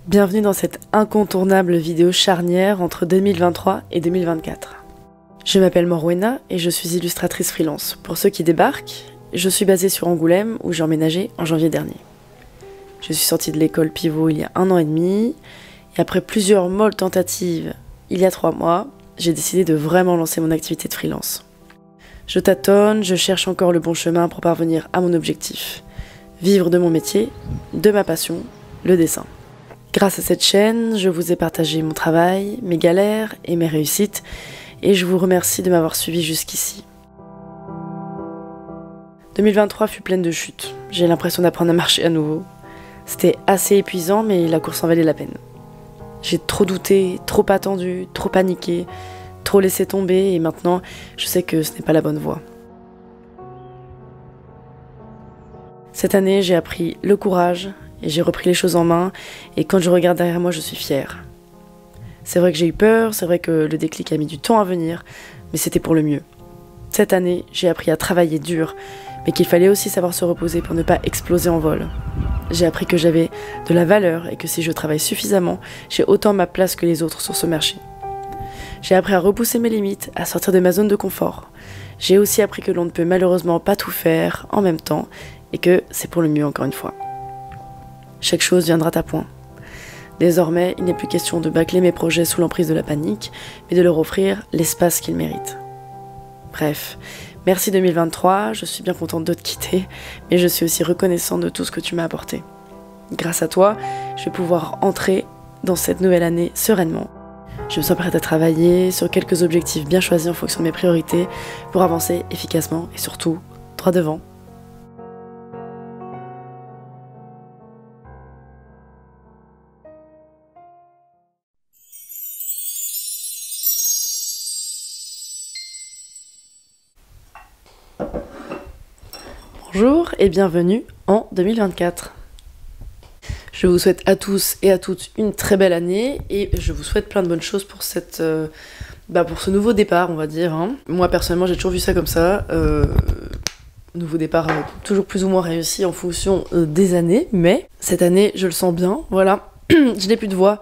Bienvenue dans cette incontournable vidéo charnière entre 2023 et 2024. Je m'appelle Morwena et je suis illustratrice freelance. Pour ceux qui débarquent, je suis basée sur Angoulême où j'ai emménagé en janvier dernier. Je suis sortie de l'école Pivot il y a 1 an et demi et après plusieurs molles tentatives il y a 3 mois, j'ai décidé de vraiment lancer mon activité de freelance. Je tâtonne, je cherche encore le bon chemin pour parvenir à mon objectif. Vivre de mon métier, de ma passion, le dessin. Grâce à cette chaîne, je vous ai partagé mon travail, mes galères et mes réussites, et je vous remercie de m'avoir suivi jusqu'ici. 2023 fut pleine de chutes. J'ai l'impression d'apprendre à marcher à nouveau. C'était assez épuisant, mais la course en valait la peine. J'ai trop douté, trop attendu, trop paniqué, trop laissé tomber, et maintenant, je sais que ce n'est pas la bonne voie. Cette année, j'ai appris le courage, et j'ai repris les choses en main, et quand je regarde derrière moi, je suis fière. C'est vrai que j'ai eu peur, c'est vrai que le déclic a mis du temps à venir, mais c'était pour le mieux. Cette année, j'ai appris à travailler dur, mais qu'il fallait aussi savoir se reposer pour ne pas exploser en vol. J'ai appris que j'avais de la valeur et que si je travaille suffisamment, j'ai autant ma place que les autres sur ce marché. J'ai appris à repousser mes limites, à sortir de ma zone de confort. J'ai aussi appris que l'on ne peut malheureusement pas tout faire en même temps, et que c'est pour le mieux encore une fois. Chaque chose viendra à point. Désormais, il n'est plus question de bâcler mes projets sous l'emprise de la panique, mais de leur offrir l'espace qu'ils méritent. Bref, merci 2023, je suis bien contente de te quitter, mais je suis aussi reconnaissante de tout ce que tu m'as apporté. Grâce à toi, je vais pouvoir entrer dans cette nouvelle année sereinement. Je me sens prête à travailler sur quelques objectifs bien choisis en fonction de mes priorités pour avancer efficacement et surtout droit devant. Bonjour et bienvenue en 2024. Je vous souhaite à tous et à toutes une très belle année et je vous souhaite plein de bonnes choses pour pour ce nouveau départ, on va dire. Moi personnellement, j'ai toujours vu ça comme ça. Nouveau départ toujours plus ou moins réussi en fonction des années, mais cette année, je le sens bien. Voilà, je n'ai plus de voix.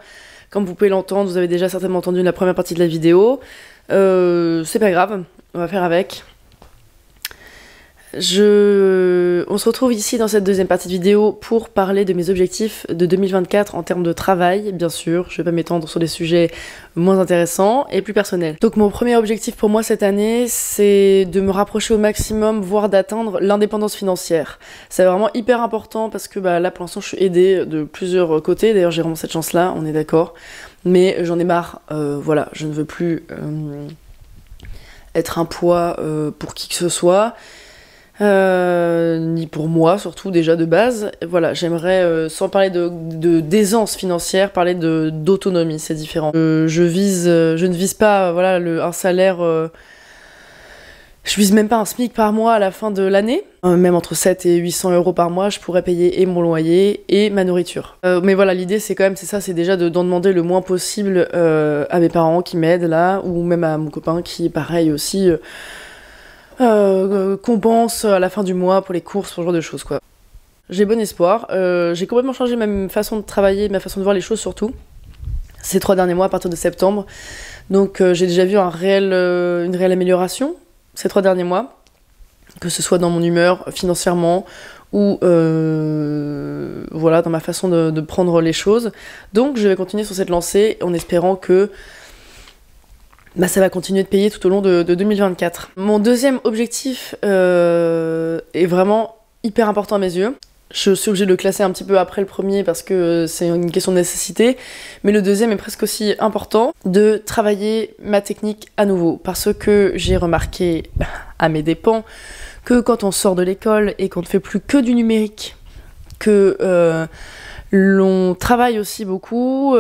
Comme vous pouvez l'entendre, vous avez déjà certainement entendu la première partie de la vidéo. C'est pas grave, on va faire avec. On se retrouve ici dans cette deuxième partie de vidéo pour parler de mes objectifs de 2024 en termes de travail, bien sûr. Je vais pas m'étendre sur des sujets moins intéressants et plus personnels. Donc mon premier objectif pour moi cette année, c'est de me rapprocher au maximum, voire d'atteindre l'indépendance financière. C'est vraiment hyper important parce que là pour l'instant je suis aidée de plusieurs côtés. D'ailleurs j'ai vraiment cette chance-là, on est d'accord. Mais j'en ai marre, voilà, je ne veux plus être un poids pour qui que ce soit. Ni pour moi surtout déjà de base. Voilà, j'aimerais sans parler d'aisance financière, parler d'autonomie, c'est différent. Je ne vise pas un salaire, je vise même pas un SMIC par mois à la fin de l'année. Même entre 7 et 800 euros par mois, je pourrais payer et mon loyer et ma nourriture. Mais voilà, l'idée c'est déjà d'en demander le moins possible à mes parents qui m'aident là, ou même à mon copain qui est pareil aussi. Compense à la fin du mois pour les courses, ce genre de choses quoi. J'ai bon espoir, j'ai complètement changé ma façon de travailler, ma façon de voir les choses surtout ces 3 derniers mois à partir de septembre, donc j'ai déjà vu une réelle amélioration ces 3 derniers mois, que ce soit dans mon humeur, financièrement ou dans ma façon de prendre les choses. Donc je vais continuer sur cette lancée en espérant que ça va continuer de payer tout au long de 2024. Mon deuxième objectif est vraiment hyper important à mes yeux. Je suis obligée de le classer un petit peu après le premier parce que c'est une question de nécessité. Mais le deuxième est presque aussi important, de travailler ma technique à nouveau. Parce que j'ai remarqué à mes dépens que quand on sort de l'école et qu'on ne fait plus que du numérique, que l'on travaille aussi beaucoup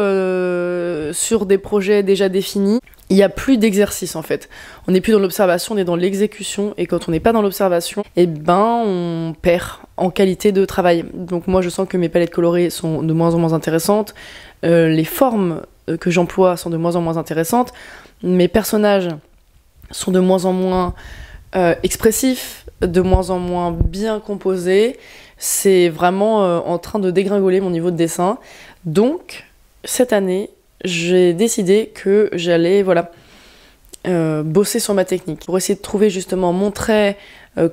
sur des projets déjà définis. Il n'y a plus d'exercice en fait. On n'est plus dans l'observation, on est dans l'exécution. Et quand on n'est pas dans l'observation, on perd en qualité de travail. Donc moi je sens que mes palettes colorées sont de moins en moins intéressantes. Les formes que j'emploie sont de moins en moins intéressantes. Mes personnages sont de moins en moins expressifs, de moins en moins bien composés. C'est vraiment en train de dégringoler mon niveau de dessin. Donc, cette année, j'ai décidé que j'allais, voilà, bosser sur ma technique pour essayer de trouver justement mon trait,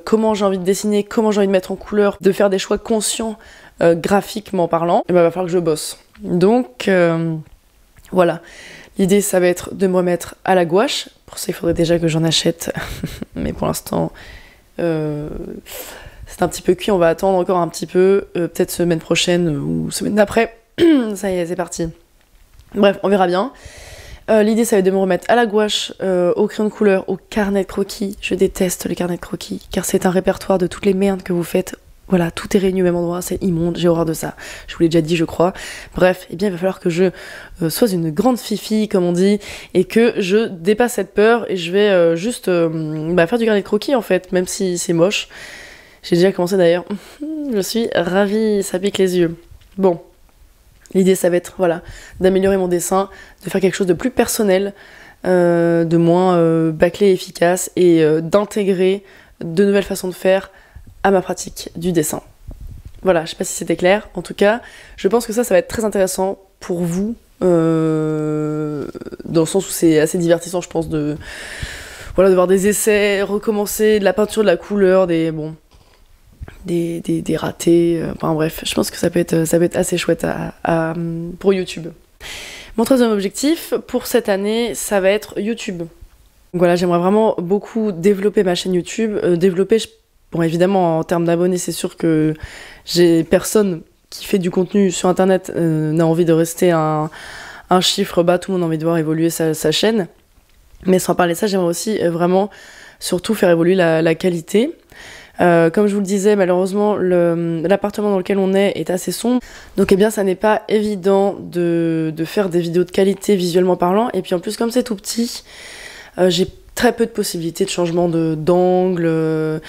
comment j'ai envie de dessiner, comment j'ai envie de mettre en couleur, de faire des choix conscients graphiquement parlant. Et ben, il va falloir que je bosse. Donc voilà, l'idée ça va être de me remettre à la gouache. Pour ça il faudrait déjà que j'en achète, mais pour l'instant c'est un petit peu cuit, on va attendre encore un petit peu, peut-être semaine prochaine ou semaine d'après. Ça y est, c'est parti. Bref, on verra bien. L'idée, ça va être de me remettre à la gouache, au crayon de couleur, au carnet de croquis. Je déteste les carnets de croquis, car c'est un répertoire de toutes les merdes que vous faites. Voilà, tout est réuni au même endroit, c'est immonde, j'ai horreur de ça. Je vous l'ai déjà dit, je crois. Bref, eh bien, il va falloir que je sois une grande fifi, comme on dit, et que je dépasse cette peur, et je vais juste faire du carnet de croquis, en fait, même si c'est moche. J'ai déjà commencé d'ailleurs. Je suis ravie, ça pique les yeux. Bon. L'idée, ça va être voilà, d'améliorer mon dessin, de faire quelque chose de plus personnel, de moins bâclé et efficace, et d'intégrer de nouvelles façons de faire à ma pratique du dessin. Voilà, je sais pas si c'était clair. En tout cas, je pense que ça va être très intéressant pour vous, dans le sens où c'est assez divertissant, je pense, de voir des essais, recommencer, de la peinture, de la couleur, des ratés, enfin bref, je pense que ça peut être assez chouette pour YouTube. Mon troisième objectif pour cette année, ça va être YouTube. Donc voilà, j'aimerais vraiment beaucoup développer ma chaîne YouTube, bon évidemment en termes d'abonnés, c'est sûr que j'ai personne qui fait du contenu sur internet n'a envie de rester un chiffre bas, tout le monde a envie de voir évoluer sa chaîne, mais sans parler de ça, j'aimerais aussi vraiment surtout faire évoluer la qualité. Comme je vous le disais, malheureusement, l'appartement dans lequel on est assez sombre. Donc eh bien, ça n'est pas évident de faire des vidéos de qualité visuellement parlant. Et puis en plus, comme c'est tout petit, j'ai très peu de possibilités de changement d'angle.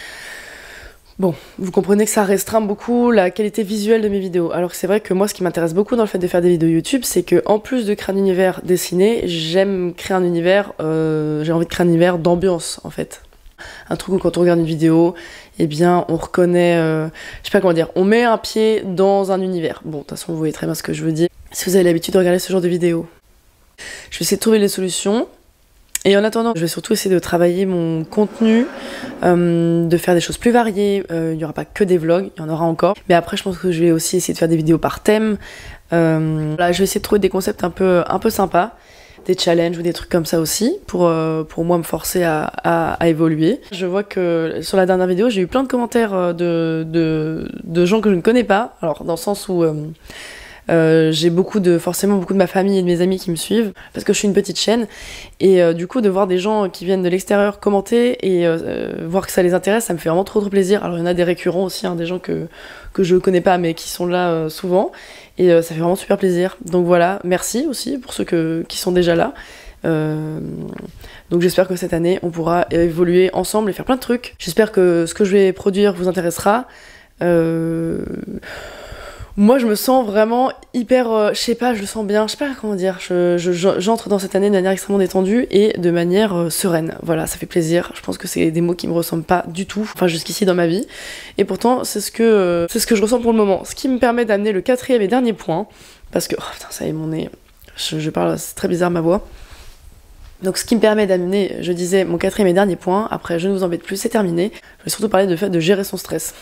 Bon, vous comprenez que ça restreint beaucoup la qualité visuelle de mes vidéos. Alors que c'est vrai que moi, ce qui m'intéresse beaucoup dans le fait de faire des vidéos YouTube, c'est que en plus de créer un univers dessiné, j'aime créer un univers, j'ai envie de créer un univers d'ambiance, en fait. Un truc où quand on regarde une vidéo, eh bien on reconnaît, je sais pas comment dire, on met un pied dans un univers. Bon, de toute façon vous voyez très bien ce que je veux dire. Si vous avez l'habitude de regarder ce genre de vidéos, je vais essayer de trouver les solutions. Et en attendant, je vais surtout essayer de travailler mon contenu, de faire des choses plus variées. Il n'y aura pas que des vlogs, il y en aura encore. Mais après, je pense que je vais aussi essayer de faire des vidéos par thème. Là, je vais essayer de trouver des concepts un peu sympas. Des challenges ou des trucs comme ça aussi, pour moi me forcer à évoluer. Je vois que sur la dernière vidéo, j'ai eu plein de commentaires de gens que je ne connais pas, alors dans le sens où j'ai forcément beaucoup de ma famille et de mes amis qui me suivent, parce que je suis une petite chaîne, et du coup de voir des gens qui viennent de l'extérieur commenter et voir que ça les intéresse, ça me fait vraiment trop plaisir. Alors il y en a des récurrents aussi, hein, des gens que je connais pas mais qui sont là souvent, et ça fait vraiment super plaisir. Donc voilà, merci aussi pour ceux qui sont déjà là. Donc j'espère que cette année on pourra évoluer ensemble et faire plein de trucs. J'espère que ce que je vais produire vous intéressera. Moi je me sens vraiment hyper, je sais pas, je le sens bien, je sais pas comment dire, j'entre dans cette année de manière extrêmement détendue et de manière sereine. Voilà, ça fait plaisir. Je pense que c'est des mots qui me ressemblent pas du tout, enfin jusqu'ici dans ma vie. Et pourtant c'est ce que je ressens pour le moment. Ce qui me permet d'amener le quatrième et dernier point, parce que, oh putain ça y est mon nez, je parle, c'est très bizarre ma voix. Donc ce qui me permet d'amener, je disais, mon quatrième et dernier point, après je ne vous embête plus, c'est terminé. Je vais surtout parler du fait de gérer son stress.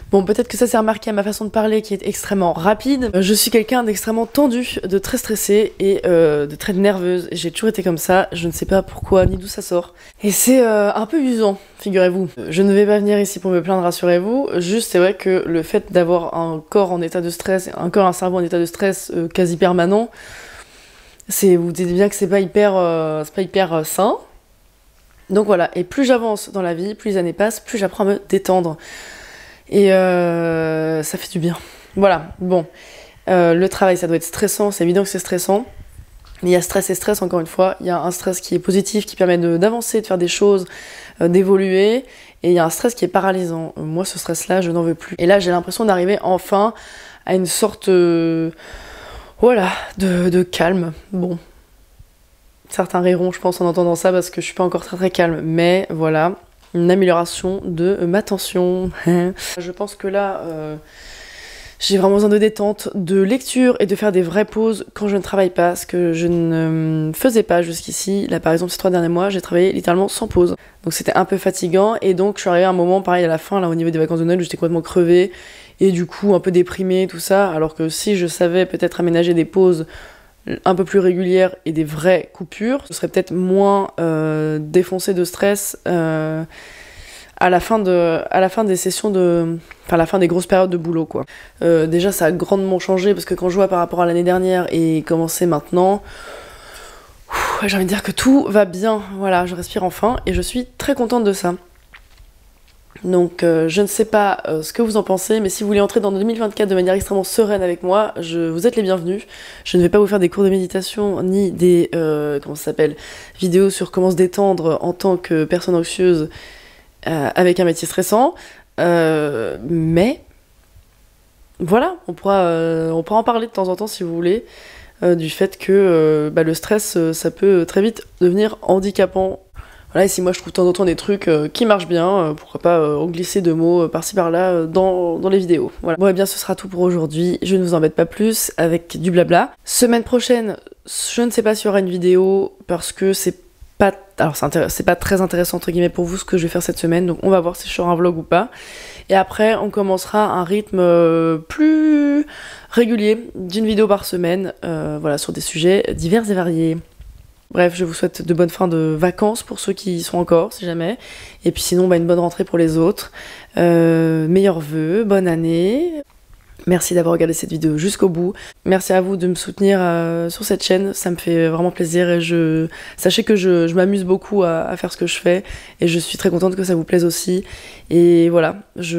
Bon, peut-être que ça s'est remarqué à ma façon de parler qui est extrêmement rapide. Je suis quelqu'un d'extrêmement tendu, de très stressé et de très nerveuse. J'ai toujours été comme ça, je ne sais pas pourquoi ni d'où ça sort. Et c'est un peu usant, figurez-vous. Je ne vais pas venir ici pour me plaindre, rassurez-vous. Juste, c'est vrai que le fait d'avoir un corps en état de stress, un cerveau en état de stress quasi permanent, vous dites bien que c'est pas hyper sain. Donc voilà, et plus j'avance dans la vie, plus les années passent, plus j'apprends à me détendre. Et ça fait du bien. Voilà, bon. Le travail, ça doit être stressant, c'est évident que c'est stressant. Il y a stress et stress, encore une fois. Il y a un stress qui est positif, qui permet d'avancer, de faire des choses, d'évoluer. Et il y a un stress qui est paralysant. Moi, ce stress-là, je n'en veux plus. Et là, j'ai l'impression d'arriver enfin à une sorte... Voilà, de calme. Bon. Certains riront, je pense, en entendant ça, parce que je suis pas encore très calme. Mais voilà, une amélioration de ma tension. Je pense que là, J'ai vraiment besoin de détente, de lecture et de faire des vraies pauses quand je ne travaille pas, ce que je ne faisais pas jusqu'ici. Là par exemple ces 3 derniers mois, j'ai travaillé littéralement sans pause. Donc c'était un peu fatigant et donc je suis arrivée à un moment pareil à la fin là au niveau des vacances de Noël où j'étais complètement crevée et du coup un peu déprimée tout ça, alors que si je savais peut-être aménager des pauses un peu plus régulières et des vraies coupures, ce serait peut-être moins défoncé de stress à la fin des sessions enfin à la fin des grosses périodes de boulot quoi. Déjà ça a grandement changé parce que quand je vois par rapport à l'année dernière et comment c'est maintenant, j'ai envie de dire que tout va bien, voilà, je respire enfin et je suis très contente de ça. Donc je ne sais pas ce que vous en pensez, mais si vous voulez entrer dans 2024 de manière extrêmement sereine avec moi, vous êtes les bienvenus. Je ne vais pas vous faire des cours de méditation ni des comment ça s'appelle, vidéos sur comment se détendre en tant que personne anxieuse avec un métier stressant, mais voilà, on pourra en parler de temps en temps si vous voulez, du fait que le stress, ça peut très vite devenir handicapant. Voilà, et si moi je trouve de temps en temps des trucs qui marchent bien, pourquoi pas en glisser 2 mots par-ci par-là dans les vidéos. Voilà. Bon, et bien ce sera tout pour aujourd'hui. Je ne vous embête pas plus avec du blabla. Semaine prochaine, je ne sais pas s'il y aura une vidéo parce que c'est pas très intéressant entre guillemets pour vous ce que je vais faire cette semaine, donc on va voir si je ferai un vlog ou pas. Et après, on commencera un rythme plus régulier d'une vidéo par semaine, voilà, sur des sujets divers et variés. Bref, je vous souhaite de bonnes fins de vacances pour ceux qui y sont encore, si jamais. Et puis sinon, une bonne rentrée pour les autres. Meilleurs vœux, bonne année. Merci d'avoir regardé cette vidéo jusqu'au bout. Merci à vous de me soutenir sur cette chaîne, ça me fait vraiment plaisir et sachez que je m'amuse beaucoup à faire ce que je fais et je suis très contente que ça vous plaise aussi. Et voilà, ça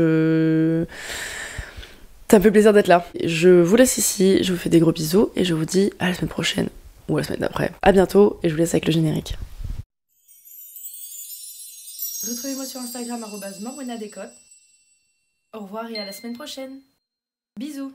me fait plaisir d'être là. Je vous laisse ici, je vous fais des gros bisous et je vous dis à la semaine prochaine ou à la semaine d'après. À bientôt et je vous laisse avec le générique. Retrouvez-moi sur Instagram @morwenadécote. Au revoir et à la semaine prochaine. Bisous.